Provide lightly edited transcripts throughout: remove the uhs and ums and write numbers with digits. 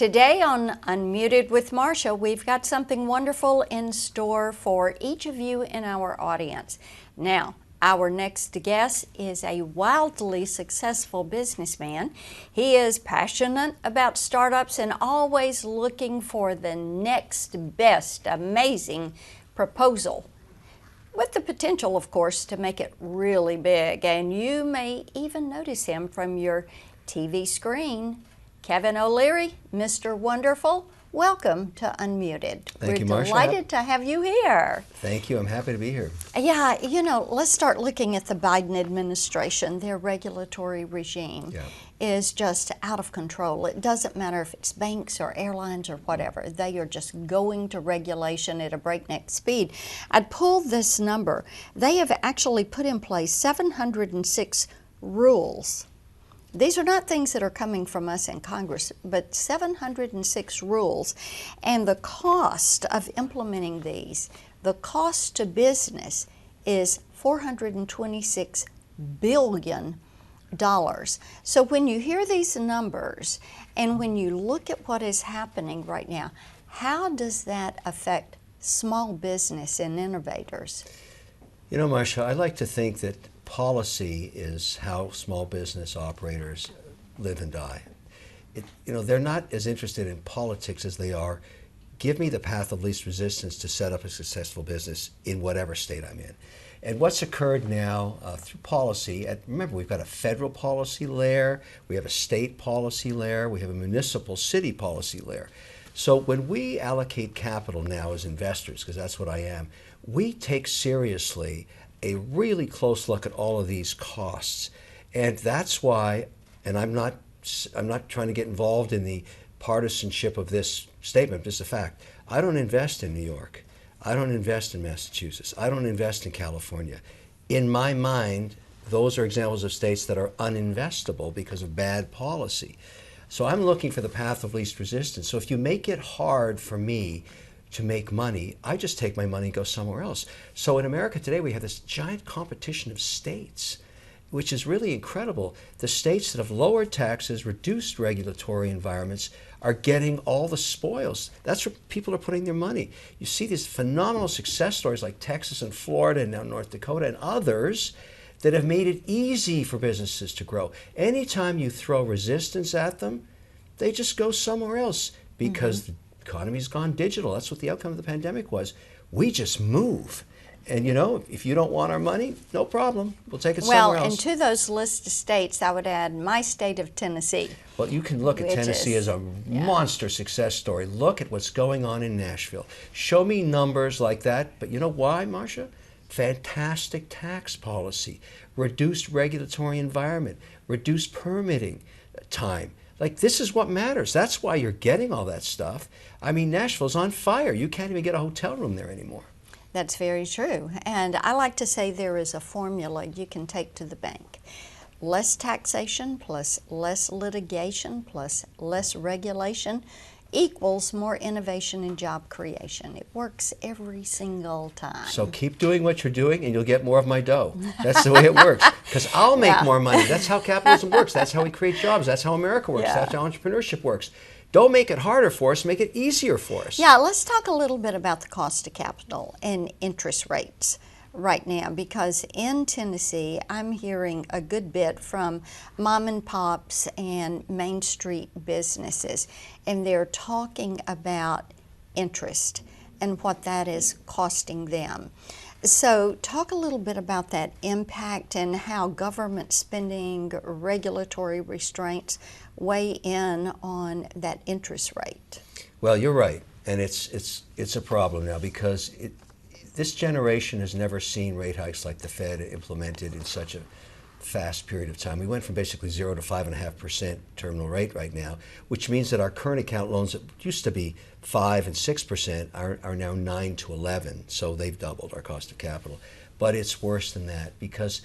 Today on Unmuted with Marsha, we've got something wonderful in store for each of you in our audience. Now, our next guest is a wildly successful businessman. He is passionate about startups and always looking for the next best amazing proposal, with the potential, of course, to make it really big. And you may even notice him from your TV screen. Kevin O'Leary, Mr. Wonderful, welcome to Unmuted. Thank you, Marsha. We're delighted to have you here. Thank you. I'm happy to be here. Yeah, you know, let's start looking at the Biden administration. Their regulatory regime is just out of control. It doesn't matter if it's banks or airlines or whatever. They are just going to regulation at a breakneck speed. I'd pull this number. They have actually put in place 706 rules. These are not things that are coming from us in Congress, but 706 rules. And the cost of implementing these, the cost to business is $426 billion. So when you hear these numbers and when you look at what is happening right now, how does that affect small business and innovators? You know, Marsha, I like to think that policy is how small business operators live and die. They're not as interested in politics as they are, give me the path of least resistance to set up a successful business in whatever state I'm in. And what's occurred now through policy, remember we've got a federal policy layer, we have a state policy layer, we have a municipal city policy layer. So when we allocate capital now as investors, because that's what I am, we take seriously a really close look at all of these costs. And that's why, and I'm not trying to get involved in the partisanship of this statement, just a fact. I don't invest in New York. I don't invest in Massachusetts. I don't invest in California. In my mind, those are examples of states that are uninvestable because of bad policy. So I'm looking for the path of least resistance. So if you make it hard for me to make money, I just take my money and go somewhere else. So in America today, we have this giant competition of states, which is really incredible. The states that have lowered taxes, reduced regulatory environments, are getting all the spoils. That's where people are putting their money. You see these phenomenal success stories like Texas and Florida and now North Dakota and others that have made it easy for businesses to grow. Anytime you throw resistance at them, they just go somewhere else because the economy's gone digital. That's what the outcome of the pandemic was. We just move. And you know, if you don't want our money, no problem. We'll take it somewhere else. Well, and to those list of states, I would add my state of Tennessee. Well, you can look at Tennessee as a monster success story. Look at what's going on in Nashville. Show me numbers like that. But you know why, Marsha? Fantastic tax policy, reduced regulatory environment, reduced permitting time. Like, this is what matters. That's why you're getting all that stuff. I mean, Nashville's on fire. You can't even get a hotel room there anymore. That's very true. And I like to say there is a formula you can take to the bank. Less taxation plus less litigation plus less regulation equals more innovation and job creation. It works every single time. So keep doing what you're doing and you'll get more of my dough. That's the way it works. Because I'll make more money. That's how capitalism works. That's how we create jobs. That's how America works. That's how entrepreneurship works. Don't make it harder for us, make it easier for us. Yeah, let's talk a little bit about the cost of capital and interest rates right now, because in Tennessee, I'm hearing a good bit from mom and pops and Main Street businesses, and they're talking about interest and what that is costing them. So talk a little bit about that impact and how government spending, regulatory restraints weigh in on that interest rate. Well, you're right, and it's a problem now because this generation has never seen rate hikes like the Fed implemented in such a fast period of time. We went from basically 0 to 5.5% terminal rate right now, which means that our current account loans that used to be 5 and 6% are now 9 to 11. So they've doubled our cost of capital. But it's worse than that because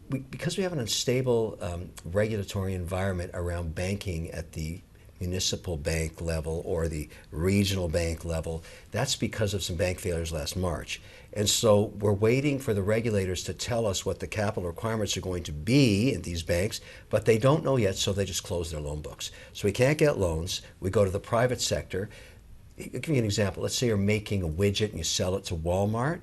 we have an unstable regulatory environment around banking at the municipal bank level or the regional bank level. That's because of some bank failures last March. And so we're waiting for the regulators to tell us what the capital requirements are going to be in these banks, but they don't know yet, so they just close their loan books. So we can't get loans. We go to the private sector. I'll give you an example. Let's say you're making a widget and you sell it to Walmart,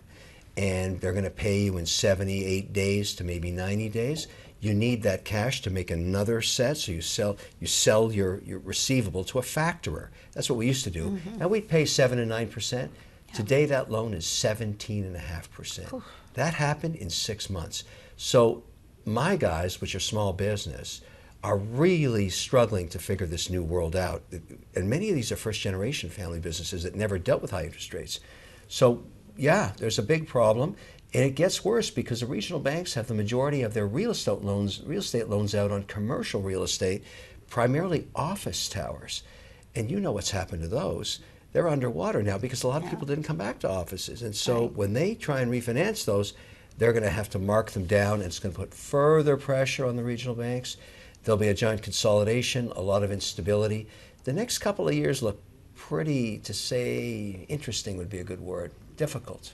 and they're going to pay you in 78 days to maybe 90 days. You need that cash to make another set, so you sell your receivable to a factorer. That's what we used to do. Mm-hmm. And we'd pay 7 and 9%. Today, that loan is 17.5%. That happened in 6 months. So my guys, which are small business, are really struggling to figure this new world out. And many of these are first-generation family businesses that never dealt with high interest rates. So yeah, there's a big problem. And it gets worse because the regional banks have the majority of their real estate loans out on commercial real estate, primarily office towers. And you know what's happened to those. They're underwater now because a lot of people didn't come back to offices. And so when they try and refinance those, they're going to have to mark them down, and it's going to put further pressure on the regional banks. There'll be a giant consolidation, a lot of instability. The next couple of years look pretty, to say interesting would be a good word, difficult.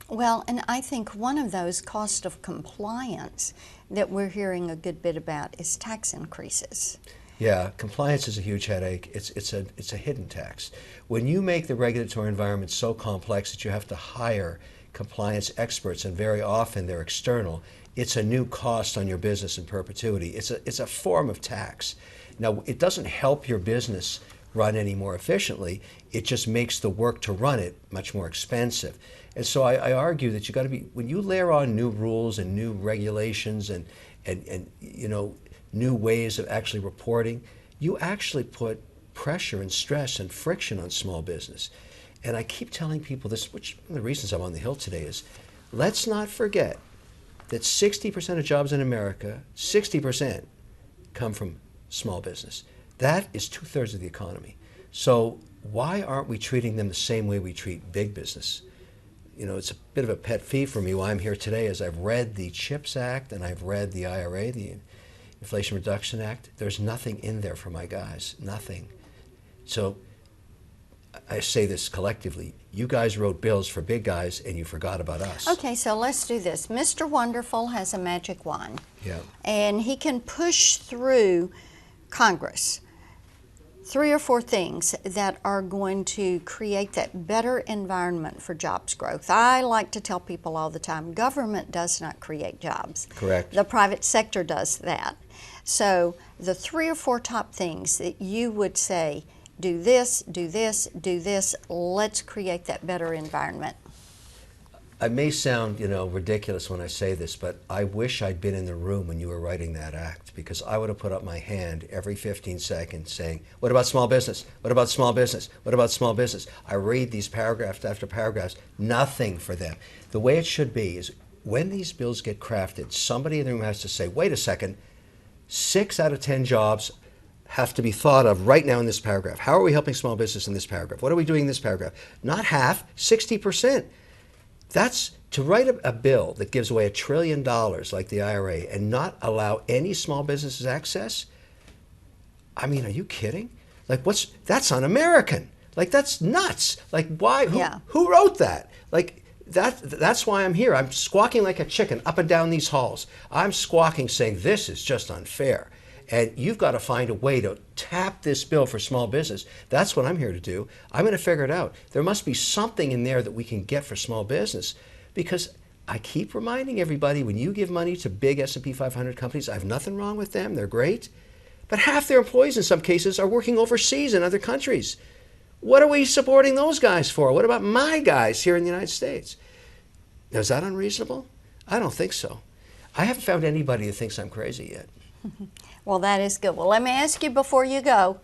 Well, and I think one of those cost of compliance that we're hearing a good bit about is tax increases. Yeah, compliance is a huge headache. It's a hidden tax. When you make the regulatory environment so complex that you have to hire compliance experts, and very often they're external, it's a new cost on your business in perpetuity. It's a form of tax. Now, it doesn't help your business run any more efficiently. It just makes the work to run it much more expensive. And so I argue that you got to be, when you layer on new rules and new regulations and you know, new ways of actually reporting, you actually put pressure and stress and friction on small business. And I keep telling people this, which one of the reasons I'm on the Hill today is, let's not forget that 60% of jobs in America, 60% come from small business. That is 2/3 of the economy. So why aren't we treating them the same way we treat big business? You know, it's a bit of a pet peeve for me why I'm here today is I've read the CHIPS Act and I've read the IRA, the Inflation Reduction Act. There's nothing in there for my guys, nothing. So I say this collectively, you guys wrote bills for big guys and you forgot about us. Okay, so let's do this. Mr. Wonderful has a magic wand. Yeah. And he can push through Congress 3 or 4 things that are going to create that better environment for jobs growth. I like to tell people all the time, government does not create jobs. Correct. The private sector does that. So the 3 or 4 top things that you would say, do this, do this, do this, let's create that better environment. I may sound, you know, ridiculous when I say this, but I wish I'd been in the room when you were writing that act, because I would have put up my hand every 15 seconds saying, what about small business? What about small business? What about small business? I read these paragraphs after paragraphs, nothing for them. The way it should be is when these bills get crafted, somebody in the room has to say, wait a second, 6 out of 10 jobs have to be thought of right now in this paragraph. How are we helping small business in this paragraph? What are we doing in this paragraph? Not half, 60%. That's to write a bill that gives away $1 trillion like the IRA and not allow any small businesses access. I mean, are you kidding? Like, that's un-American. Like, that's nuts. Like, why? Who wrote that? Like, that's why I'm here. I'm squawking like a chicken up and down these halls. I'm squawking saying this is just unfair. And you've got to find a way to tap this bill for small business. That's what I'm here to do. I'm going to figure it out. There must be something in there that we can get for small business, because I keep reminding everybody, when you give money to big S&P 500 companies, I have nothing wrong with them. They're great. But half their employees in some cases are working overseas in other countries. What are we supporting those guys for? What about my guys here in the United States? Now, is that unreasonable? I don't think so. I haven't found anybody who thinks I'm crazy yet. Well, that is good. Well, let me ask you before you go,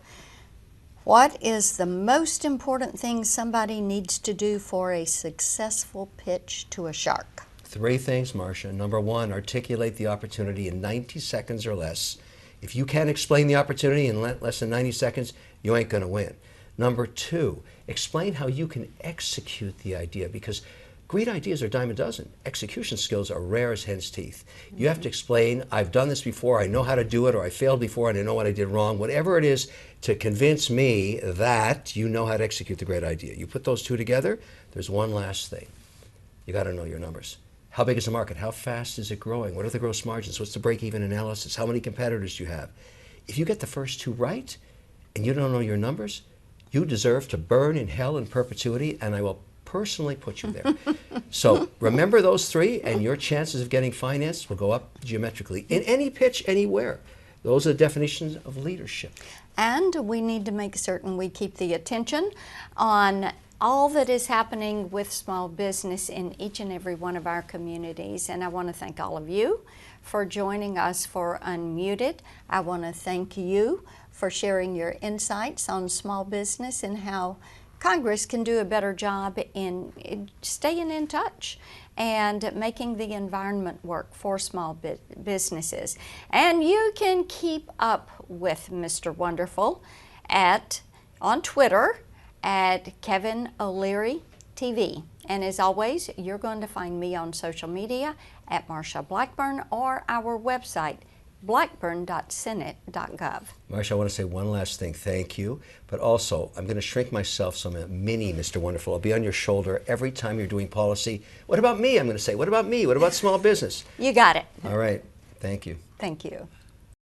what is the most important thing somebody needs to do for a successful pitch to a shark? 3 things, Marsha. Number 1, articulate the opportunity in 90 seconds or less. If you can't explain the opportunity in less than 90 seconds, you ain't going to win. Number 2, explain how you can execute the idea, because Great ideas are a dime a dozen. Execution skills are rare as hen's teeth. You have to explain, I've done this before, I know how to do it, or I failed before and I know what I did wrong. Whatever it is to convince me that you know how to execute the great idea. You put those two together, there's one last thing. You got to know your numbers. How big is the market? How fast is it growing? What are the gross margins? What's the break-even analysis? How many competitors do you have? If you get the first two right and you don't know your numbers, you deserve to burn in hell in perpetuity, and I will personally put you there. So remember those three, and your chances of getting financed will go up geometrically. In any pitch, anywhere. Those are the definitions of leadership. And we need to make certain we keep the attention on all that is happening with small business in each and every one of our communities. And I want to thank all of you for joining us for Unmuted. I want to thank you for sharing your insights on small business and how Congress can do a better job in staying in touch and making the environment work for small businesses. And you can keep up with Mr. Wonderful on Twitter at Kevin O'Leary TV. And as always, you're going to find me on social media at Marsha Blackburn or our website, blackburn.senate.gov. Marsha, I want to say one last thing. Thank you. But also, I'm going to shrink myself so I'm a mini Mr. Wonderful. I'll be on your shoulder every time you're doing policy. What about me? I'm going to say, what about me? What about small business? You got it. All right. Thank you. Thank you.